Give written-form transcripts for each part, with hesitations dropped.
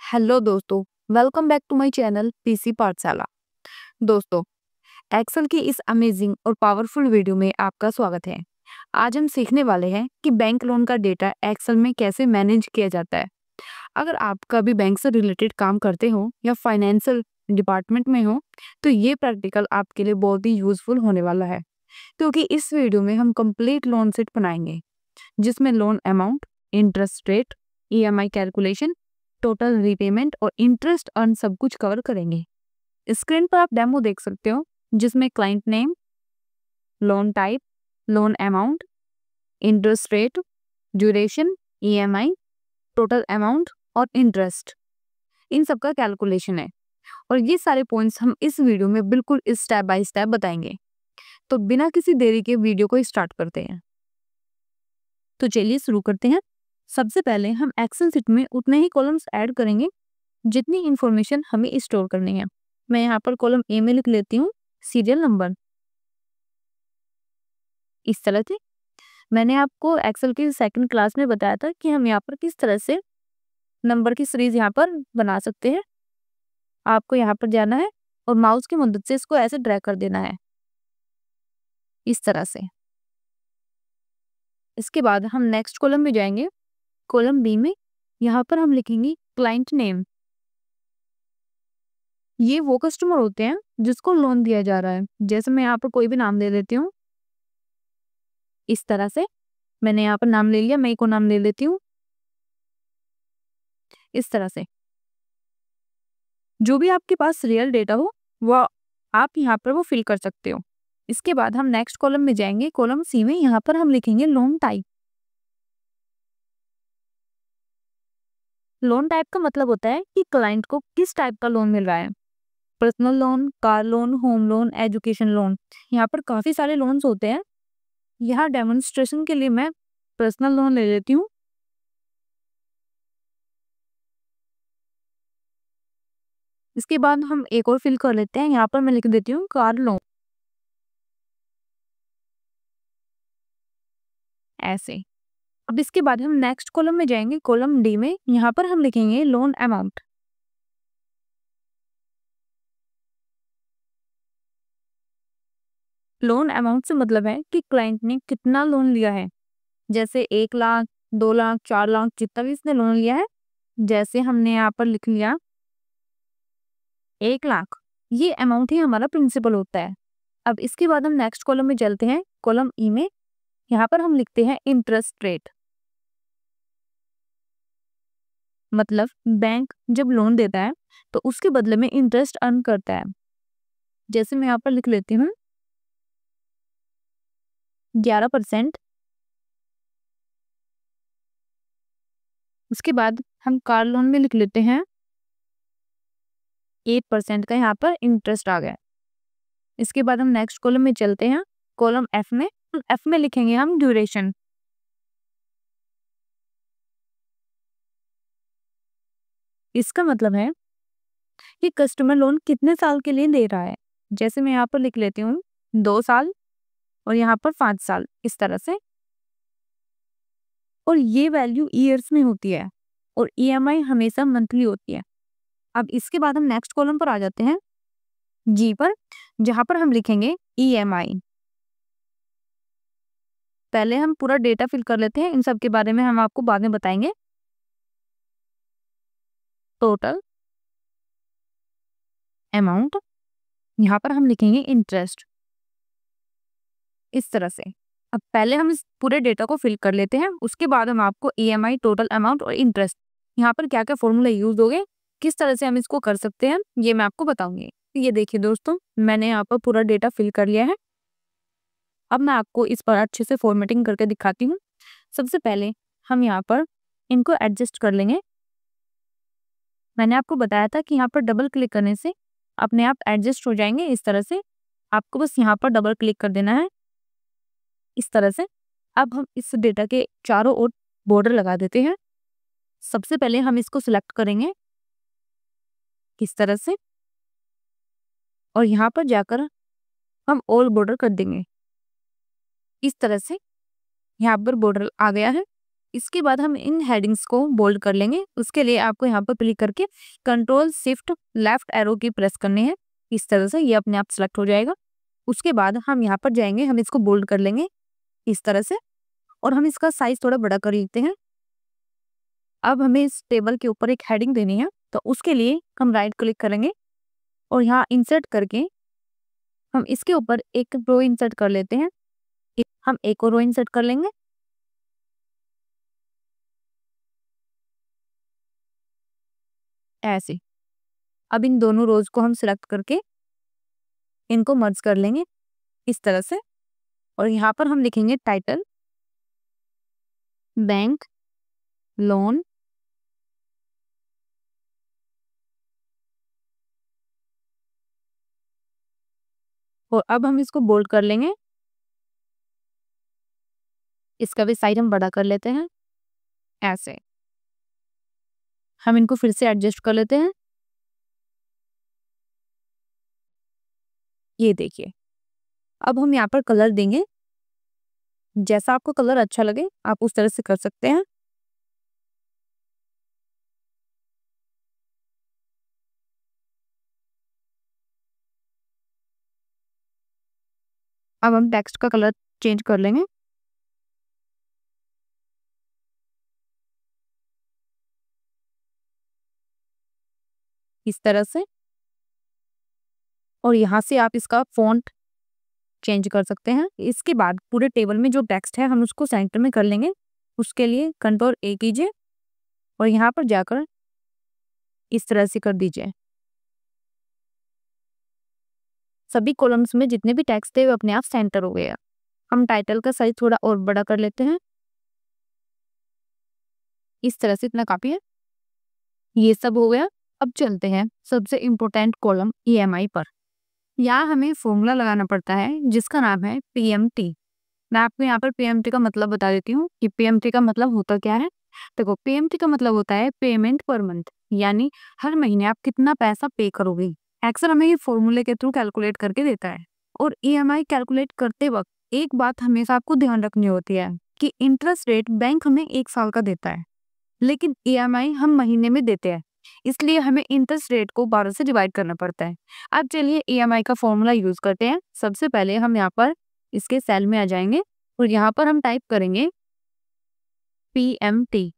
Hello दोस्तों, welcome back to my channel PC Pathshala. दोस्तों, Excel की इस अमेजिंग और पावरफुल वीडियो में आपका स्वागत है। आज हम सीखने वाले हैं कि बैंक लोन का डेटा एक्सेल में कैसे मैनेज किया जाता है। अगर आप कभी बैंक से रिलेटेड काम करते हो या फाइनेंशियल डिपार्टमेंट में हो, तो ये प्रैक्टिकल आपके लिए बहुत ही यूजफुल होने वाला है, क्योंकि इस वीडियो में हम कंप्लीट लोन सेट बनाएंगे, जिसमें loan amount, interest rate, EMI calculation, total repayment और इंटरेस्ट अर्न सब कुछ कवर करेंगे। स्क्रीन पर आप डेमो देख सकते हो, जिसमें client name, loan type, loan amount, interest rate, duration, EMI, total amount और इंटरेस्ट, इन सब का कैलकुलेशन है। और ये सारे पॉइंट्स हम इस वीडियो में बिल्कुल स्टेप बाय स्टेप बताएंगे। तो बिना किसी देरी के वीडियो को स्टार्ट करते हैं। तो चलिए शुरू करते हैं। सबसे पहले हम एक्सेल शीट में उतने ही कॉलम्स ऐड करेंगे जितनी इंफॉर्मेशन हमें स्टोर करनी है। मैं यहाँ पर कॉलम ए में लिख लेती हूँ सीरियल नंबर। इस तरह से मैंने आपको एक्सेल की सेकंड क्लास में बताया था कि हम यहाँ पर किस तरह से नंबर की सीरीज यहाँ पर बना सकते हैं। आपको यहाँ पर जाना है और माउस की मदद से इसको ऐसे ड्रैग कर देना है, इस तरह से। इसके बाद हम नेक्स्ट कॉलम में जाएंगे, कॉलम बी में। यहाँ पर हम लिखेंगे क्लाइंट नेम। ये वो कस्टमर होते हैं जिसको लोन दिया जा रहा है। जैसे मैं यहाँ पर कोई भी नाम दे देती हूँ, इस तरह से। मैंने यहाँ पर नाम ले लिया, मैं को नाम ले लेती हूँ, इस तरह से। जो भी आपके पास रियल डेटा हो वो आप यहाँ पर वो फिल कर सकते हो। इसके बाद हम नेक्स्ट कॉलम में जाएंगे, कॉलम सी में। यहाँ पर हम लिखेंगे लोन टाइप। लोन टाइप का मतलब होता है कि क्लाइंट को किस टाइप का लोन मिल रहा है। Personal loan, car loan, home loan, education loan, यहाँ पर काफी सारे लोन्स होते हैं। यहाँ डेमोन्स्ट्रेशन के लिए मैं पर्सनल लोन ले लेती हूँ। इसके बाद हम एक और फिल कर लेते हैं। यहाँ पर मैं लिख देती हूँ कार लोन, ऐसे। अब इसके बाद हम नेक्स्ट कॉलम में जाएंगे, कॉलम डी में। यहाँ पर हम लिखेंगे लोन अमाउंट। लोन अमाउंट से मतलब है कि क्लाइंट ने कितना लोन लिया है। जैसे 1 लाख, 2 लाख, 4 लाख, जितना भी इसने लोन लिया है। जैसे हमने यहाँ पर लिख लिया 1 लाख, ये अमाउंट ही हमारा प्रिंसिपल होता है। अब इसके बाद हम नेक्स्ट कॉलम में चलते हैं, कॉलम ई में। यहाँ पर हम लिखते हैं इंटरेस्ट रेट। मतलब बैंक जब लोन देता है तो उसके बदले में इंटरेस्ट अर्न करता है। जैसे मैं यहाँ पर लिख लेती हूँ 11%। उसके बाद हम कार लोन में लिख लेते हैं 8% का यहाँ पर इंटरेस्ट आ गया। इसके बाद हम नेक्स्ट कॉलम में चलते हैं, कॉलम एफ में। एफ में लिखेंगे हम ड्यूरेशन। इसका मतलब है कि कस्टमर लोन कितने साल के लिए ले रहा है। जैसे मैं यहाँ पर लिख लेती हूँ 2 साल और यहाँ पर 5 साल, इस तरह से। और ये वैल्यू ईयर्स में होती है और ईएमआई हमेशा मंथली होती है। अब इसके बाद हम नेक्स्ट कॉलम पर आ जाते हैं, जी पर, जहां पर हम लिखेंगे ईएमआई। पहले हम पूरा डेटा फिल कर लेते हैं, इन सब के बारे में हम आपको बाद में बताएंगे। टोटल अमाउंट, यहाँ पर हम लिखेंगे इंटरेस्ट, इस तरह से। अब पहले हम इस पूरे डेटा को फिल कर लेते हैं, उसके बाद हम आपको ईएमआई, टोटल अमाउंट और इंटरेस्ट, यहाँ पर क्या क्या फॉर्मूला यूज होंगे, किस तरह से हम इसको कर सकते हैं, ये मैं आपको बताऊंगी। ये देखिए दोस्तों, मैंने यहाँ पर पूरा डेटा फिल कर लिया है। अब मैं आपको इस पर अच्छे से फॉर्मेटिंग करके दिखाती हूँ। सबसे पहले हम यहाँ पर इनको एडजस्ट कर लेंगे। मैंने आपको बताया था कि यहाँ पर डबल क्लिक करने से अपने आप एडजस्ट हो जाएंगे, इस तरह से। आपको बस यहाँ पर डबल क्लिक कर देना है, इस तरह से। अब हम इस डेटा के चारों ओर बॉर्डर लगा देते हैं। सबसे पहले हम इसको सिलेक्ट करेंगे, इस तरह से, और यहाँ पर जाकर हम ऑल बॉर्डर कर देंगे, इस तरह से। यहाँ पर बॉर्डर आ गया है। इसके बाद हम इन हेडिंग्स को बोल्ड कर लेंगे। उसके लिए आपको यहाँ पर क्लिक करके कंट्रोल शिफ्ट लेफ्ट एरो की प्रेस करनी है। इस तरह से ये अपने आप सेलेक्ट हो जाएगा। उसके बाद हम यहाँ पर जाएंगे, हम इसको बोल्ड कर लेंगे इस तरह से, और हम इसका साइज थोड़ा बड़ा कर लेते हैं। अब हमें इस टेबल के ऊपर एक हेडिंग देनी है, तो उसके लिए हम राइट क्लिक करेंगे और यहाँ इंसर्ट करके हम इसके ऊपर एक रो इंसर्ट कर लेते हैं। हम एक और रो इंसर्ट कर लेंगे। ऐसे अब इन दोनों रोज को हम सिलेक्ट करके इनको मर्ज कर लेंगे इस तरह से, और यहाँ पर हम लिखेंगे टाइटल बैंक लोन और अब हम इसको बोल्ड कर लेंगे। इसका भी साइज हम बड़ा कर लेते हैं। ऐसे हम इनको फिर से एडजस्ट कर लेते हैं। ये देखिए, अब हम यहाँ पर कलर देंगे। जैसा आपको कलर अच्छा लगे आप उस तरह से कर सकते हैं। अब हम टेक्स्ट का कलर चेंज कर लेंगे। इस तरह से, और यहाँ से आप इसका फॉन्ट चेंज कर सकते हैं। इसके बाद पूरे टेबल में जो टेक्स्ट है हम उसको सेंटर में कर लेंगे। उसके लिए कंट्रोल ए कीजिए और यहाँ पर जाकर इस तरह से कर दीजिए। सभी कॉलम्स में जितने भी टेक्स्ट थे वो अपने आप सेंटर हो गया। हम टाइटल का साइज थोड़ा और बड़ा कर लेते हैं। इस तरह से इतना काफी है। ये सब हो गया। अब चलते हैं सबसे इम्पोर्टेंट कॉलम ईएमआई पर। यहाँ हमें फॉर्मूला लगाना पड़ता है जिसका नाम है पीएमटी। मैं आपको यहाँ पर पीएमटी का मतलब बता देती हूँ कि पीएमटी का मतलब होता क्या है। देखो, पीएमटी का मतलब होता है पेमेंट पर मंथ, यानी हर महीने आप कितना पैसा पे करोगे। एक्सेल हमें ये फॉर्मूले के थ्रू कैलकुलेट करके देता है। और ईएमआई कैलकुलेट करते वक्त एक बात हमेशा आपको ध्यान रखनी होती है कि इंटरेस्ट रेट बैंक हमें 1 साल का देता है, लेकिन ईएमआई हम महीने में देते हैं, इसलिए हमें इंटरेस्ट रेट को 12 से डिवाइड करना पड़ता है। अब चलिए ईएमआई का फॉर्मूला यूज करते हैं। सबसे पहले हम यहाँ पर इसके सेल में आ जाएंगे और यहाँ पर हम टाइप करेंगे पीएमटी।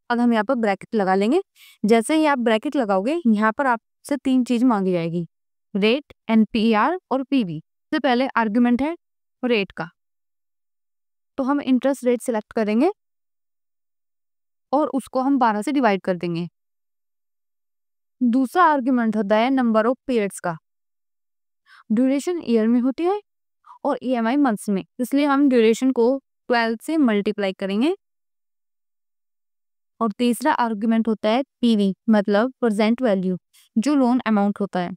अब हम यहाँ पर ब्रैकेट लगा लेंगे। जैसे ही आप ब्रैकेट लगाओगे यहाँ पर आपसे 3 चीज मांगी जाएगी, रेट, एनपीआर और पीवी। सबसे पहले आर्गुमेंट है रेट का, तो हम इंटरेस्ट रेट सिलेक्ट करेंगे और उसको हम 12 से डिवाइड कर देंगे। दूसरा आर्गुमेंट होता है नंबर ऑफ पीरियड्स का। ड्यूरेशन ईयर में होती है और ईएमआई मंथ्स में, इसलिए हम ड्यूरेशन को 12 से मल्टीप्लाई करेंगे। और तीसरा आर्गुमेंट होता है पीवी, मतलब प्रेजेंट वैल्यू, जो लोन अमाउंट होता है।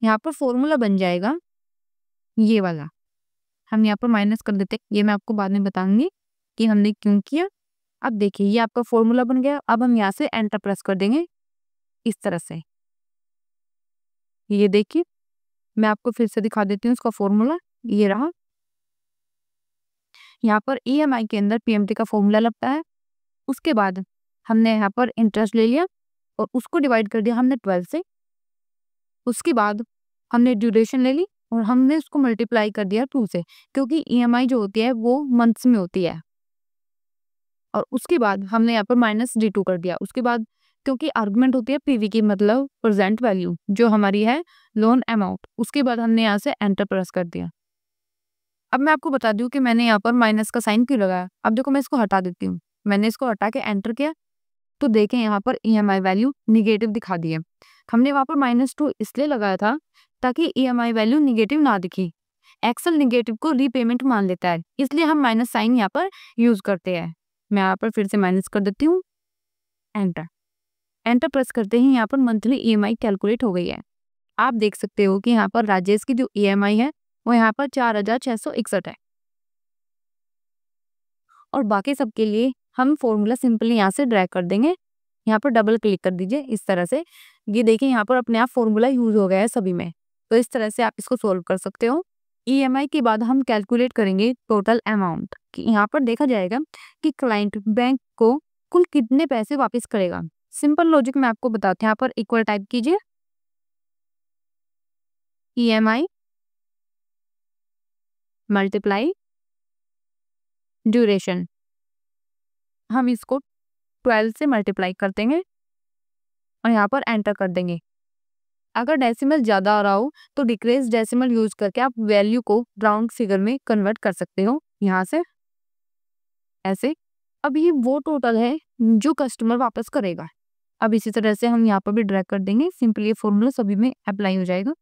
यहाँ पर फॉर्मूला बन जाएगा ये वाला। हम यहाँ पर माइनस कर देते हैं, ये मैं आपको बाद में बताऊंगी कि हमने क्यों किया। अब देखिए ये आपका फॉर्मूला बन गया। अब हम यहाँ से एंटर प्रेस कर देंगे इस तरह से। ये देखिए, मैं आपको फिर से दिखा देती हूँ इसका फॉर्मूला। ये रहा। यहाँ पर ईएमआई के अंदर पीएमटी का फॉर्मूला लगता है। उसके बाद हमने यहाँ पर इंटरेस्ट ले लिया और उसको डिवाइड कर दिया हमने 12 से। उसके बाद हमने ड्यूरेशन ले ली और हमने उसको मल्टीप्लाई कर दिया 2 से, क्योंकि ईएमआई जो होती है वो मंथ्स में होती है। और उसके बाद हमने यहाँ पर माइनस D2 कर दिया। उसके बाद क्योंकि आर्गुमेंट होती है पीवी की, मतलब प्रेजेंट वैल्यू, जो हमारी है लोन अमाउंट। उसके बाद हमने यहाँ से एंटर प्रेस कर दिया। अब मैं आपको बता दूं कि मैंने यहाँ पर माइनस का साइन क्यों लगाया। अब देखो मैं इसको हटा देती हूँ। मैंने इसको हटा के एंटर किया तो देखें यहाँ पर ईएमआई वैल्यू निगेटिव दिखा दी है। हमने वहाँ पर -2 इसलिए लगाया था ताकि ईएमआई वैल्यू निगेटिव ना दिखी। एक्सेल निगेटिव को रीपेमेंट मान लेता है, इसलिए हम माइनस साइन यहाँ पर यूज करते हैं। मैं यहाँ पर फिर से माइनस कर देती हूँ, एंटर। एंटर प्रेस करते ही यहाँ पर मंथली ईएमआई कैलकुलेट हो गई है। आप देख सकते हो कि यहाँ पर राजेश की जो ईएमआई है वो यहाँ पर 4661 है। और बाकी सबके लिए हम फॉर्मूला सिंपली यहाँ से ड्रैग कर देंगे। यहाँ पर डबल क्लिक कर दीजिए इस तरह से। ये देखिए यहाँ पर अपने आप फॉर्मूला यूज हो गया है सभी में। तो इस तरह से आप इसको सोल्व कर सकते हो। ईएमआई के बाद हम कैलकुलेट करेंगे टोटल अमाउंट। कि यहाँ पर देखा जाएगा कि क्लाइंट बैंक को कुल कितने पैसे वापस करेगा। सिंपल लॉजिक मैं आपको बताते हैं। यहाँ पर इक्वल टाइप कीजिए, EMI मल्टीप्लाई ड्यूरेशन। हम इसको 12 से मल्टीप्लाई कर देंगे और यहाँ पर एंटर कर देंगे। अगर डेसिमल ज़्यादा आ रहा हो तो डिक्रीज डेसिमल यूज करके आप वैल्यू को राउंड फिगर में कन्वर्ट कर सकते हो, यहाँ से ऐसे। अब ये वो टोटल है जो कस्टमर वापस करेगा। अब इसी तरह से हम यहाँ पर भी ड्रैग कर देंगे। सिंपली ये फॉर्मूला सभी में अप्लाई हो जाएगा।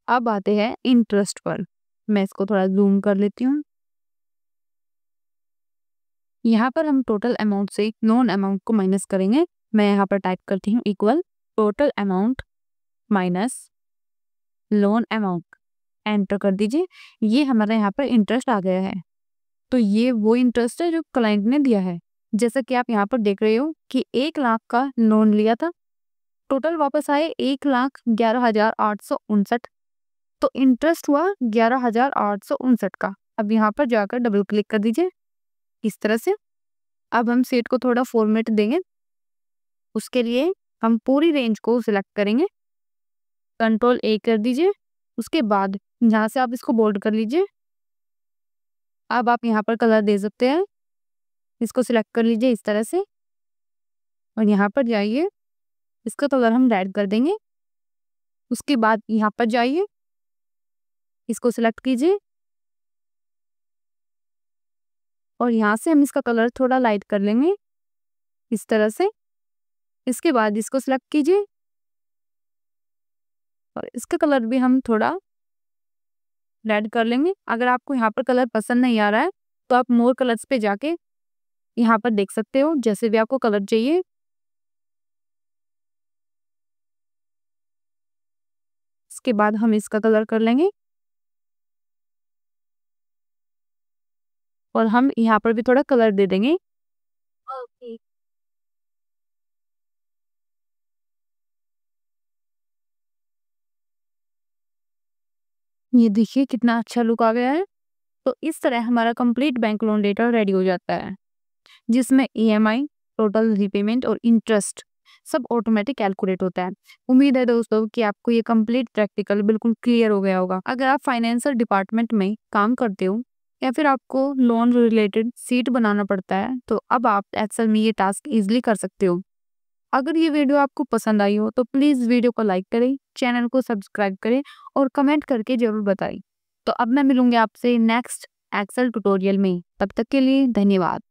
अब आते हैं इंटरेस्ट पर। मैं इसको थोड़ा जूम कर लेती हूँ। यहाँ पर हम टोटल अमाउंट से लोन अमाउंट को माइनस करेंगे। मैं यहाँ पर टाइप करती हूँ equal total amount minus loan amount, enter कर दीजिए। ये हमारा यहाँ पर इंटरेस्ट आ गया है। तो ये वो इंटरेस्ट है जो क्लाइंट ने दिया है। जैसा कि आप यहाँ पर देख रहे हो कि 1 लाख का लोन लिया था, टोटल वापस आए 1,11,859। तो इंटरेस्ट हुआ 11,859 का। अब यहाँ पर जाकर डबल क्लिक कर दीजिए इस तरह से। अब हम सेट को थोड़ा फॉर्मेट देंगे। उसके लिए हम पूरी रेंज को सिलेक्ट करेंगे, कंट्रोल A कर दीजिए। उसके बाद यहाँ से आप इसको बोल्ड कर लीजिए। अब आप यहाँ पर कलर दे सकते हैं। इसको सिलेक्ट कर लीजिए इस तरह से और यहाँ पर जाइए, इसका कलर हम रेड कर देंगे। उसके बाद यहाँ पर जाइए, इसको सिलेक्ट कीजिए और यहाँ से हम इसका कलर थोड़ा लाइट कर लेंगे इस तरह से। इसके बाद इसको सिलेक्ट कीजिए और इसका कलर भी हम थोड़ा रेड कर लेंगे। अगर आपको यहाँ पर कलर पसंद नहीं आ रहा है तो आप मोर कलर्स पे जाके यहाँ पर देख सकते हो, जैसे भी आपको कलर चाहिए। इसके बाद हम इसका कलर कर लेंगे और हम यहाँ पर भी थोड़ा कलर दे देंगे। ओके। ये देखिए कितना अच्छा लुक आ गया है। तो इस तरह हमारा complete bank loan data ready हो जाता है, जिसमें EMI, टोटल रीपेमेंट और इंटरेस्ट सब ऑटोमेटिक कैलकुलेट होता है। उम्मीद है दोस्तों कि आपको ये कंप्लीट प्रैक्टिकल बिल्कुल क्लियर हो गया होगा। अगर आप फाइनेंशियल डिपार्टमेंट में काम करते हो या फिर आपको लोन रिलेटेड सीट बनाना पड़ता है तो अब आप एक्सेल में ये टास्क इजीली कर सकते हो। अगर ये वीडियो आपको पसंद आई हो तो प्लीज़ वीडियो को लाइक करें, चैनल को सब्सक्राइब करें और कमेंट करके ज़रूर बताएं। तो अब मैं मिलूंगी आपसे नेक्स्ट एक्सेल ट्यूटोरियल में। तब तक के लिए धन्यवाद।